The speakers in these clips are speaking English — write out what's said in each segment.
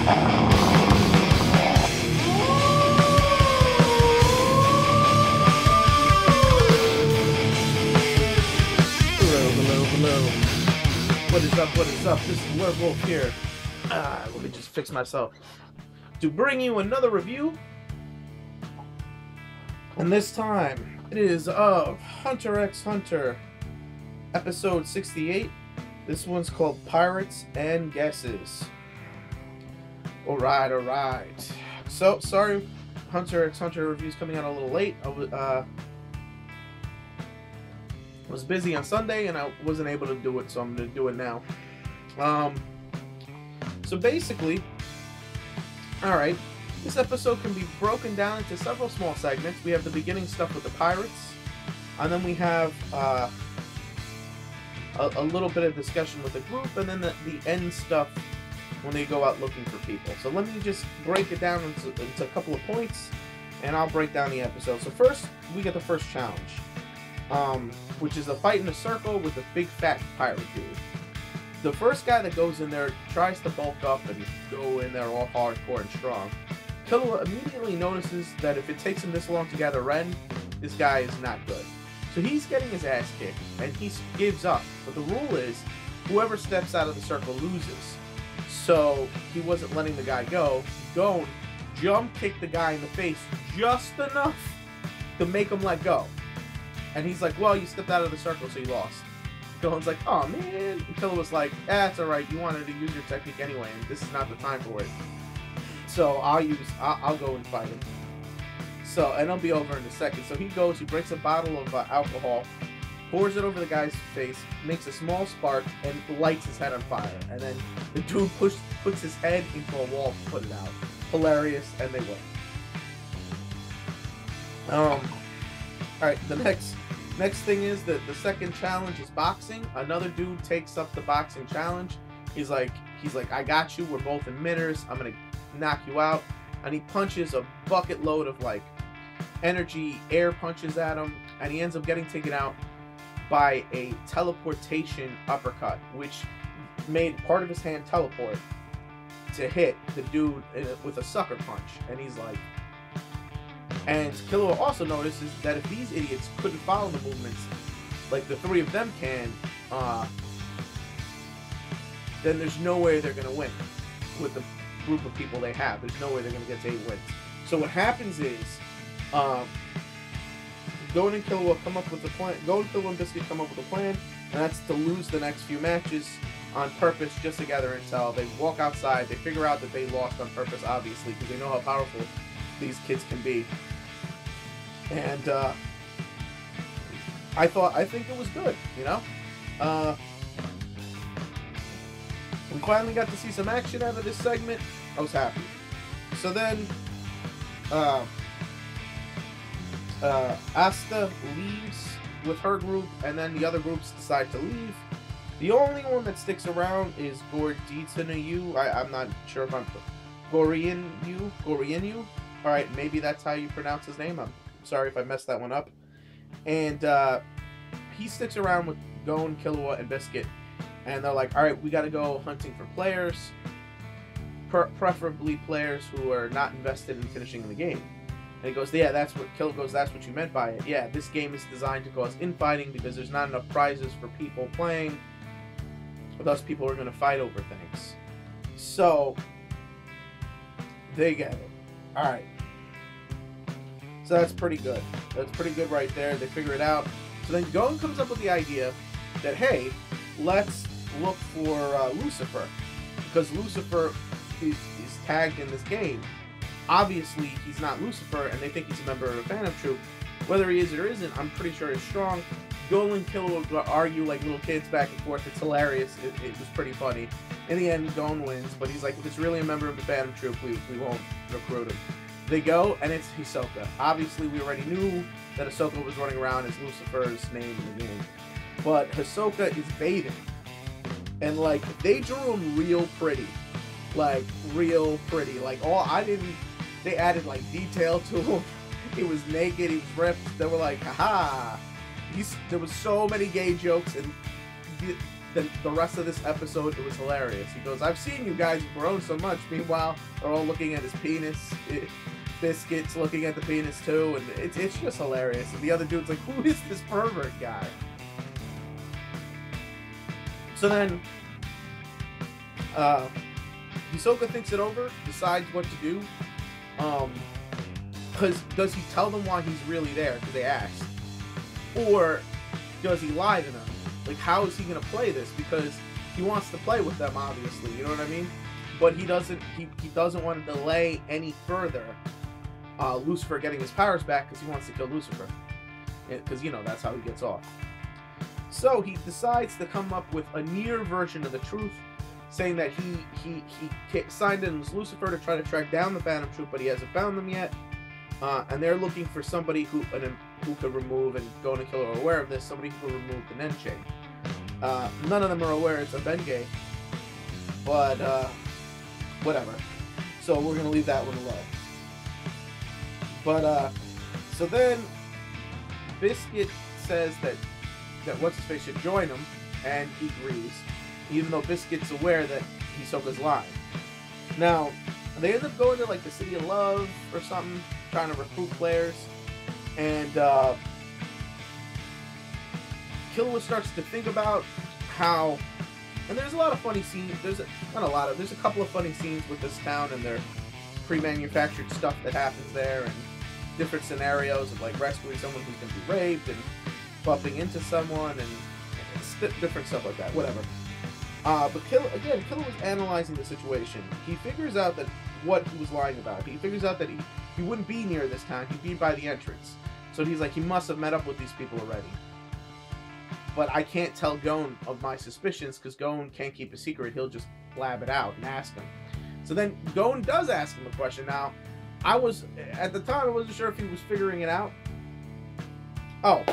What is up? What is up? This is alertwolf here. Let me just fix myself. To bring you another review. And this time, it is of Hunter x Hunter, episode 68. This one's called Pirates and Guesses. Alright, alright. So, sorry, Hunter x Hunter review's coming out a little late. I was busy on Sunday and I wasn't able to do it, so I'm going to do it now. So basically, alright, this episode can be broken down into several small segments. We have the beginning stuff with the pirates, and then we have a little bit of discussion with the group, and then the end stuff when they go out looking for people. So let me just break it down into a couple of points, and I'll break down the episode. So first, we get the first challenge. Which is a fight in a circle with a big fat pirate dude. The first guy that goes in there tries to bulk up and go in there all hardcore and strong. Killua immediately notices that if it takes him this long to gather Ren, this guy is not good. So he's getting his ass kicked, and he gives up. But the rule is, whoever steps out of the circle loses. So he wasn't letting the guy go. Gon jump kicked the guy in the face just enough to make him let go. And he's like, well, you stepped out of the circle, so you lost. Gon's like, oh, man. And Killua was like, that's all right. You wanted to use your technique anyway, and this is not the time for it. So I'll go and fight him. So, and it'll be over in a second. So he goes, he breaks a bottle of alcohol, pours it over the guy's face, makes a small spark, and lights his head on fire. And then the dude puts his head into a wall to put it out. Hilarious, and they win. Alright, the next thing is that the second challenge is boxing. Another dude takes up the boxing challenge. He's like, I got you. We're both in midders. I'm gonna knock you out. And he punches a bucket load of like energy air punches at him, and he ends up getting taken out by a teleportation uppercut, which made part of his hand teleport to hit the dude with a sucker punch. And he's like, and Killua also notices that if these idiots couldn't follow the movements like the three of them can, then there's no way they're going to win with the group of people they have. There's no way they're going to get to 8 wins. So what happens is, Gon and Killua come up with a plan. Gon, Killua, and Biscuit come up with a plan, and that's to lose the next few matches on purpose just to gather intel. They walk outside. They figure out that they lost on purpose, obviously, because they know how powerful these kids can be. And I think it was good, you know. We finally got to see some action out of this segment. I was happy. So then, Asta leaves with her group, and then the other groups decide to leave. The only one that sticks around is Gorditanayu. I'm not sure if I'm Gorienu. All right, maybe that's how you pronounce his name. I'm sorry if I messed that one up. And he sticks around with Gon, Killua, and Biscuit. And they're like, all right, we got to go hunting for players. Preferably players who are not invested in finishing the game. And he goes, yeah, Killua goes, that's what you meant by it. Yeah, this game is designed to cause infighting because there's not enough prizes for people playing. Thus, people are going to fight over things. So, they get it. All right. So that's pretty good. That's pretty good right there. They figure it out. So then Gon comes up with the idea that, hey, let's look for Lucifer. Because Lucifer is tagged in this game. Obviously, he's not Lucifer, and they think he's a member of the Phantom Troop. Whether he is or isn't, I'm pretty sure he's strong. Gon and Killua argue like little kids back and forth. It's hilarious. It was pretty funny. In the end, Gon wins, but he's like, if it's really a member of the Phantom Troop, we won't recruit him. They go, and it's Hisoka. Obviously, we already knew that Hisoka was running around as Lucifer's name in the game. But Hisoka is bathing. And, like, they drew him real pretty. Like, real pretty. Like, they added, like, detail to him. He was naked, he was ripped. They were like, haha. There was so many gay jokes, and the rest of this episode, it was hilarious. He goes, I've seen you guys grow so much. Meanwhile, they're all looking at his penis. Biscuit's looking at the penis too, and it's just hilarious. And the other dude's like, who is this pervert guy? So then, Hisoka thinks it over, decides what to do. Because does he tell them why he's really there? Because they asked. Or does he lie to them? Like, how is he going to play this? Because he wants to play with them, obviously. You know what I mean? But he doesn't. He doesn't want to delay any further Lucifer getting his powers back, because he wants to kill Lucifer. Because, you know, that's how he gets off. So he decides to come up with a near version of the truth, saying that he signed in as Lucifer to try to track down the Phantom Troop, but he hasn't found them yet. And they're looking for somebody who could remove, and Gon and Killua are aware of this, somebody who could remove the Nen chain. None of them are aware it's a Bengay, but whatever. So we're gonna leave that one alone. But so then Biscuit says that what's his face should join him, and he agrees, even though Biscuit's aware that Hisoka's lying. Now they end up going to like the City of Love or something, trying to recruit players, and Killua starts to think about how, and there's a lot of funny scenes. There's a couple of funny scenes with this town and their pre-manufactured stuff that happens there, and different scenarios of like rescuing someone who's going to be raped and bumping into someone and different stuff like that. Whatever. But Killua was analyzing the situation. He figures out that what he was lying about. He figures out that he wouldn't be near this town. He'd be by the entrance. So he's like, he must have met up with these people already. But I can't tell Gon of my suspicions, because Gon can't keep a secret. He'll just blab it out and ask him. So then Gon does ask him a question. Now, at the time, I wasn't sure if he was figuring it out. Oh,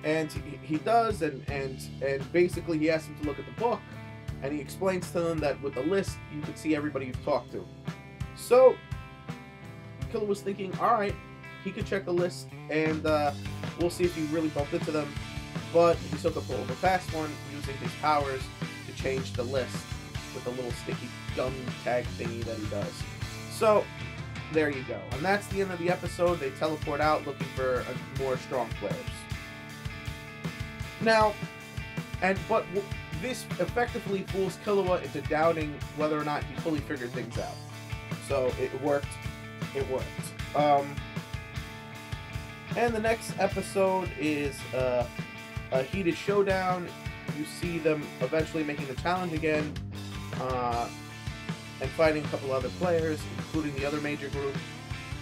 and he does, and basically he asks him to look at the book, and he explains to them that with the list, you can see everybody you've talked to. So, Killua was thinking, alright, he could check the list, and we'll see if he really bumped into them. But Hisoka pulled a fast one, using his powers to change the list with a little sticky gum tag thingy that he does. So, there you go. And that's the end of the episode. They teleport out looking for more strong players. Now, but this effectively fools Killua into doubting whether or not he fully figured things out. So it worked. It worked. And the next episode is a heated showdown. You see them eventually making the challenge again, and fighting a couple other players, including the other major group.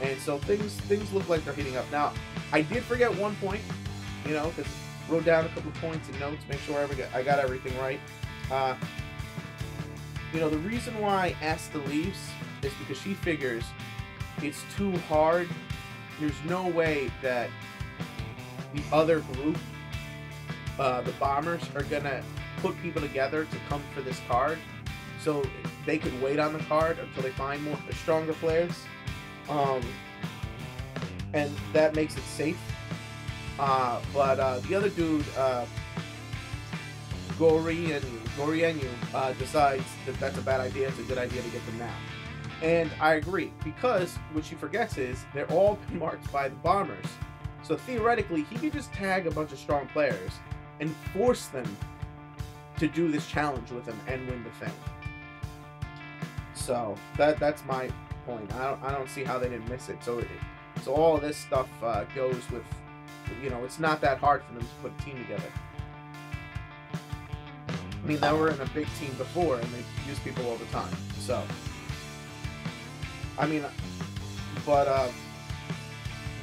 And so things look like they're heating up. Now, I did forget one point, you know, because wrote down a couple of points and notes, make sure I got everything right. You know, the reason why Asta leaves is because she figures it's too hard. There's no way that the other group, the bombers, are gonna put people together to come for this card. So they could wait on the card until they find stronger players. And that makes it safe. But the other dude, Goryenyu, decides that that's a bad idea. It's a good idea to get them now. And I agree, because what she forgets is they're all been marked by the bombers. So theoretically, he could just tag a bunch of strong players and force them to do this challenge with him and win the thing. So that's my point. I don't see how they didn't miss it. So all of this stuff goes with, you know, it's not that hard for them to put a team together. I mean, they were in a big team before, and they used people all the time. So, I mean, but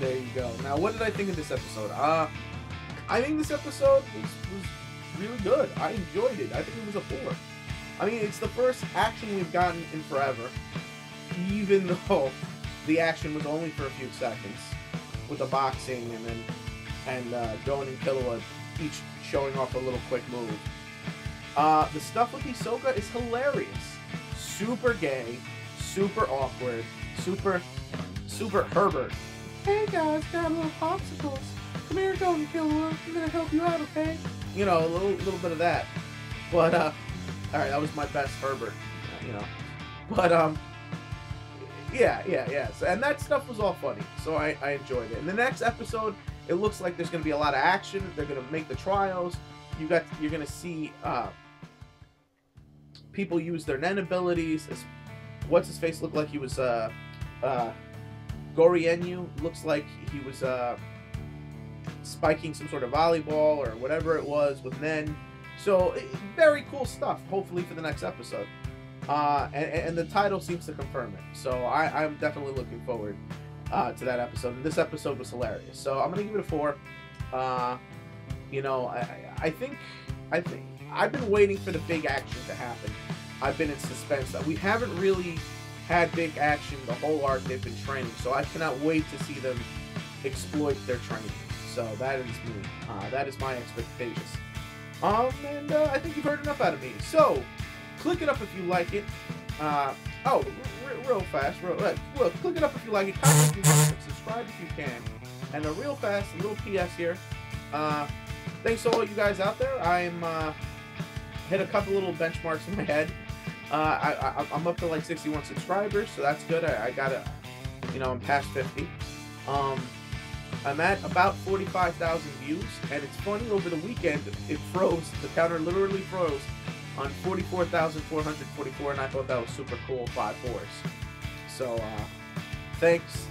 there you go. Now, what did I think of this episode? I think this episode was really good. I enjoyed it. I think it was a 4. I mean, it's the first action we've gotten in forever, even though the action was only for a few seconds, with the boxing and Gon and Killua each showing off a little quick move. The stuff with Hisoka is hilarious. Super gay, super awkward, super Herbert. Hey guys, got little popsicles. come here, don't Killua. I'm gonna help you out, okay? You know, a little bit of that. But all right, that was my best Herbert. You know, but yeah. So, and that stuff was all funny, so I enjoyed it. In the next episode, it looks like there's gonna be a lot of action. They're gonna make the trials. You're gonna see people use their Nen abilities. What's his face looked like he was Gorienyu looks like he was spiking some sort of volleyball or whatever it was with Nen. So very cool stuff. Hopefully for the next episode. And the title seems to confirm it. So I'm definitely looking forward to that episode. And this episode was hilarious. So I'm gonna give it a 4. You know, I think I've been waiting for the big action to happen. I've been in suspense. We haven't really had big action the whole arc they've been training, so I cannot wait to see them exploit their training. So that is me. That is my expectations. And I think you've heard enough out of me. So click it up if you like it. Real fast. Well, click it up if you like it. Comment if you want it. Subscribe if you can. And a real fast little PS here. Thanks to all you guys out there. I'm hit a couple little benchmarks in my head. I'm up to like 61 subscribers, so that's good. I got it. You know, I'm past 50. I'm at about 45,000 views, and it's funny. Over the weekend, it froze. The counter literally froze on 44,444, and I thought that was super cool. 5 4s. So thanks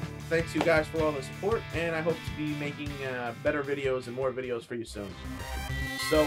you guys for all the support, and I hope to be making better videos and more videos for you soon. So